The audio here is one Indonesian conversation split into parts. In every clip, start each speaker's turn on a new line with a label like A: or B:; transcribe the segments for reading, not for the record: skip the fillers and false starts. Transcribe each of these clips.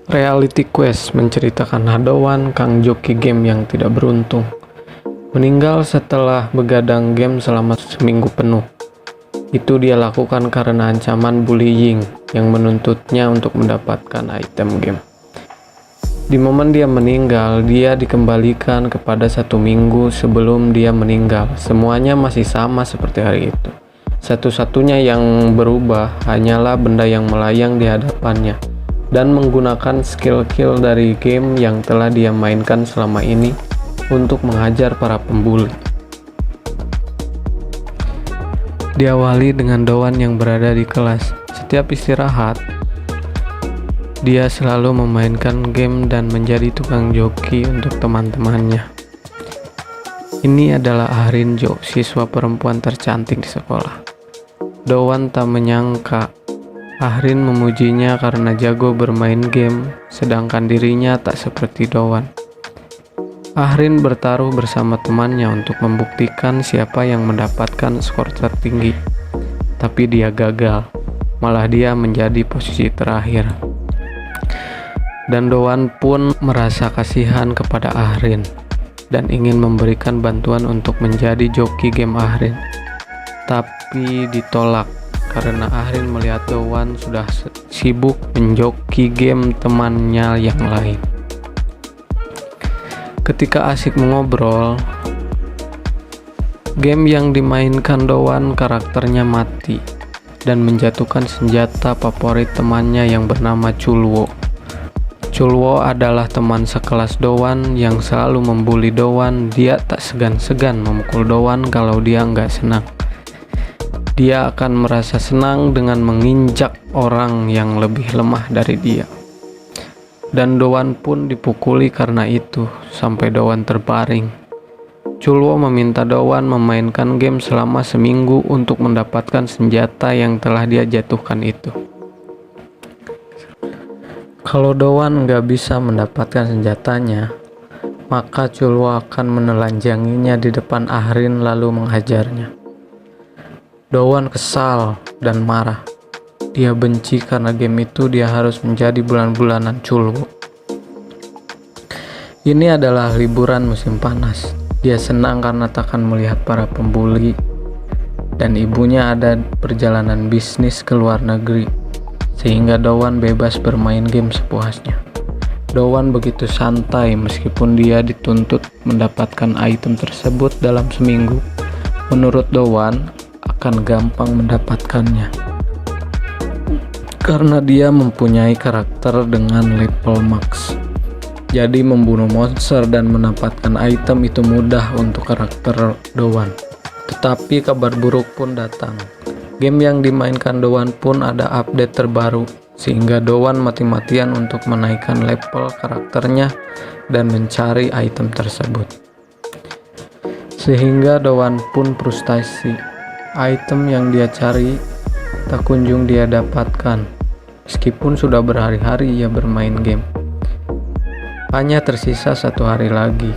A: Reality Quest menceritakan Hadawan, kang joki game yang tidak beruntung, meninggal setelah begadang game selama seminggu penuh. Itu dia lakukan karena ancaman bullying yang menuntutnya untuk mendapatkan item game. Di momen dia meninggal, dia dikembalikan kepada 1 minggu sebelum dia meninggal. Semuanya masih sama seperti hari itu. Satu-satunya yang berubah hanyalah benda yang melayang di hadapannya dan menggunakan skill kill dari game yang telah dia mainkan selama ini untuk menghajar para pembuli. Diawali dengan Dowan yang berada di kelas. Setiap istirahat, dia selalu memainkan game dan menjadi tukang joki untuk teman-temannya. Ini adalah Ahrinjo, siswa perempuan tercantik di sekolah. Dowan tak menyangka Ahrin memujinya karena jago bermain game, sedangkan dirinya tak seperti Dowan. Ahrin bertaruh bersama temannya untuk membuktikan siapa yang mendapatkan skor tertinggi. Tapi dia gagal, malah dia menjadi posisi terakhir. Dan Dowan pun merasa kasihan kepada Ahrin dan ingin memberikan bantuan untuk menjadi joki game Ahrin. Tapi ditolak karena Ahrin melihat Dowan sudah sibuk menjoki game temannya yang lain. Ketika asik mengobrol, game yang dimainkan Dowan karakternya mati dan menjatuhkan senjata favorit temannya yang bernama Chulwo. Chulwo adalah teman sekelas Dowan yang selalu membuli Dowan. Dia tak segan-segan memukul Dowan kalau dia nggak senang. Dia akan merasa senang dengan menginjak orang yang lebih lemah dari dia. Dan Dowan pun dipukuli karena itu, sampai Dowan terbaring. Chulwo meminta Dowan memainkan game selama seminggu untuk mendapatkan senjata yang telah dia jatuhkan itu. Kalau Dowan nggak bisa mendapatkan senjatanya, maka Chulwo akan menelanjanginya di depan Ahrin lalu menghajarnya. Dowan kesal dan marah. Dia benci karena game itu dia harus menjadi bulan-bulanan Chulwo. Ini adalah liburan musim panas. Dia senang karena takkan melihat para pembuli dan ibunya ada perjalanan bisnis ke luar negeri, sehingga Dowan bebas bermain game sepuasnya. Dowan begitu santai meskipun dia dituntut mendapatkan item tersebut dalam seminggu. Menurut Dowan, akan gampang mendapatkannya karena dia mempunyai karakter dengan level max. Jadi membunuh monster dan mendapatkan item itu mudah untuk karakter Dowan. Tetapi kabar buruk pun datang. Game yang dimainkan Dowan pun ada update terbaru, sehingga Dowan mati-matian untuk menaikkan level karakternya dan mencari item tersebut. Sehingga Dowan pun frustasi. Item yang dia cari tak kunjung dia dapatkan, meskipun sudah berhari-hari ia bermain game. Hanya tersisa 1 hari lagi.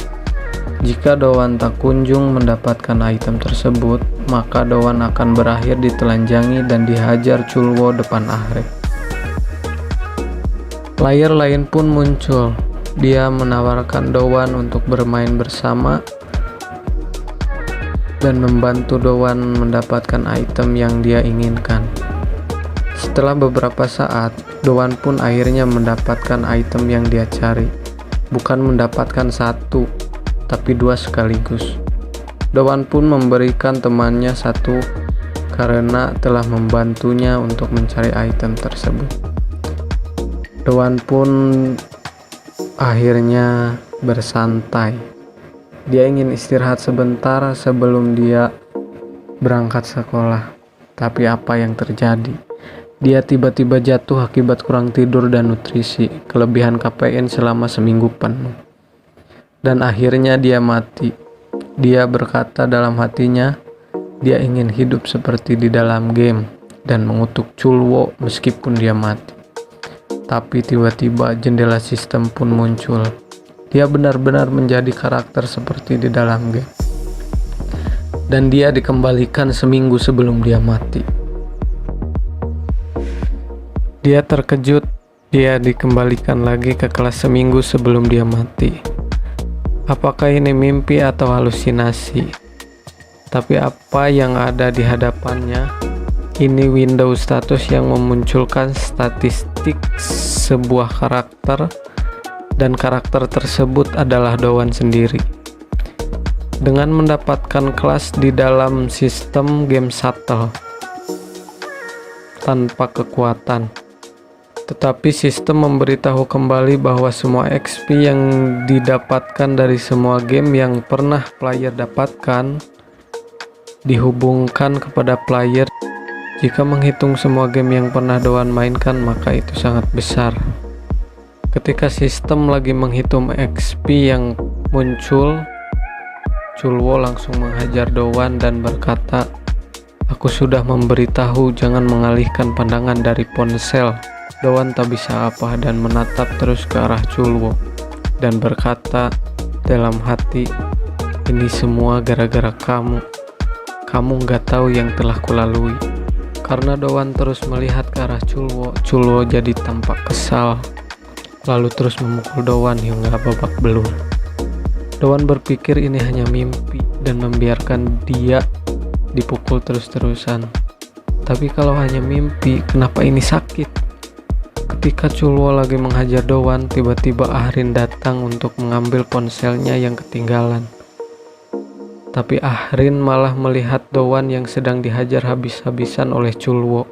A: Jika Dowan tak kunjung mendapatkan item tersebut, maka Dowan akan berakhir ditelanjangi dan dihajar Chulwo depan Ahrin. Player lain pun muncul. Dia menawarkan Dowan untuk bermain bersama dan membantu Dowan mendapatkan item yang dia inginkan. Setelah beberapa saat, Dowan pun akhirnya mendapatkan item yang dia cari. Bukan mendapatkan 1, tapi 2 sekaligus. Dowan pun memberikan temannya 1 karena telah membantunya untuk mencari item tersebut. Dowan pun akhirnya bersantai. Dia ingin istirahat sebentar sebelum dia berangkat sekolah. Tapi apa yang terjadi? Dia tiba-tiba jatuh akibat kurang tidur dan nutrisi, kelebihan kafein selama seminggu penuh. Dan akhirnya dia mati. Dia berkata dalam hatinya, dia ingin hidup seperti di dalam game dan mengutuk Chulwo meskipun dia mati. Tapi tiba-tiba jendela sistem pun muncul. Dia benar-benar menjadi karakter seperti di dalam game. Dan dia dikembalikan seminggu sebelum dia mati. Dia terkejut Dia dikembalikan lagi ke kelas seminggu sebelum dia mati. Apakah ini mimpi atau halusinasi? Tapi apa yang ada di hadapannya? Ini window status yang memunculkan statistik sebuah karakter, dan karakter tersebut adalah Dowan sendiri. Dengan mendapatkan kelas di dalam sistem game shuttle tanpa kekuatan, tetapi sistem memberitahu kembali bahwa semua XP yang didapatkan dari semua game yang pernah player dapatkan dihubungkan kepada player. Jika menghitung semua game yang pernah Dowan mainkan, maka itu sangat besar. Ketika sistem lagi menghitung XP yang muncul, Chulwo langsung menghajar Dowan dan berkata, "Aku sudah memberitahu jangan mengalihkan pandangan dari ponsel." Dowan tak bisa apa dan menatap terus ke arah Chulwo dan berkata dalam hati, "Ini semua gara-gara kamu. Kamu gak tahu yang telah kulalui." Karena Dowan terus melihat ke arah Chulwo, Chulwo jadi tampak kesal, lalu terus memukul Dowan hingga babak belur. Dowan berpikir ini hanya mimpi dan membiarkan dia dipukul terus-terusan. Tapi kalau hanya mimpi, kenapa ini sakit? Ketika Chulwo lagi menghajar Dowan, tiba-tiba Ahrin datang untuk mengambil ponselnya yang ketinggalan. Tapi Ahrin malah melihat Dowan yang sedang dihajar habis-habisan oleh Chulwo.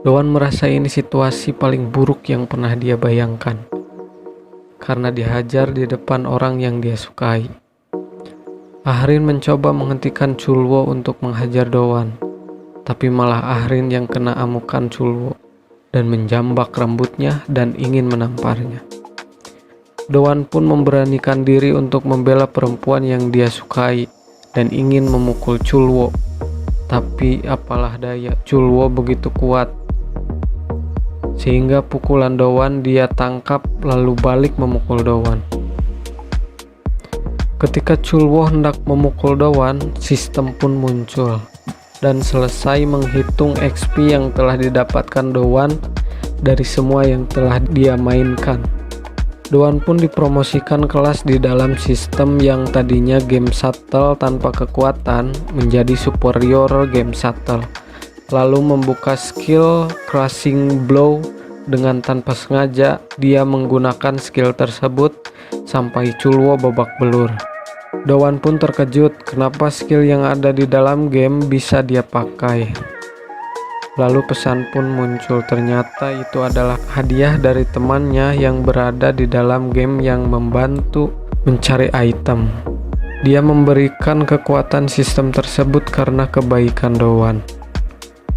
A: Dowan merasa ini situasi paling buruk yang pernah dia bayangkan, karena dihajar di depan orang yang dia sukai. Ahrin mencoba menghentikan Chulwo untuk menghajar Dowan, tapi malah Ahrin yang kena amukan Chulwo dan menjambak rambutnya dan ingin menamparnya. Dowan pun memberanikan diri untuk membela perempuan yang dia sukai dan ingin memukul Chulwo. Tapi apalah daya, Chulwo begitu kuat sehingga pukulan Dowan dia tangkap lalu balik memukul Dowan. Ketika Chulwo hendak memukul Dowan, sistem pun muncul dan selesai menghitung XP yang telah didapatkan Dowan dari semua yang telah dia mainkan. Dowan pun dipromosikan kelas di dalam sistem yang tadinya game shuttle tanpa kekuatan menjadi superior game shuttle, lalu membuka skill crushing blow. Dengan tanpa sengaja dia menggunakan skill tersebut sampai Chulwo babak belur. Dowan pun terkejut kenapa skill yang ada di dalam game bisa dia pakai. Lalu pesan pun muncul, ternyata itu adalah hadiah dari temannya yang berada di dalam game yang membantu mencari item. Dia memberikan kekuatan sistem tersebut karena kebaikan Dowan.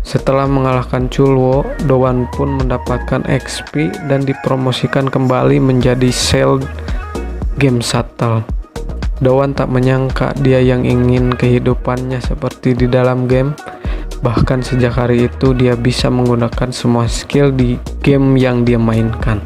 A: Setelah mengalahkan Chulwo, Dowan pun mendapatkan XP dan dipromosikan kembali menjadi Sail Game Shuttle. Dowan tak menyangka dia yang ingin kehidupannya seperti di dalam game. Bahkan sejak hari itu dia bisa menggunakan semua skill di game yang dia mainkan.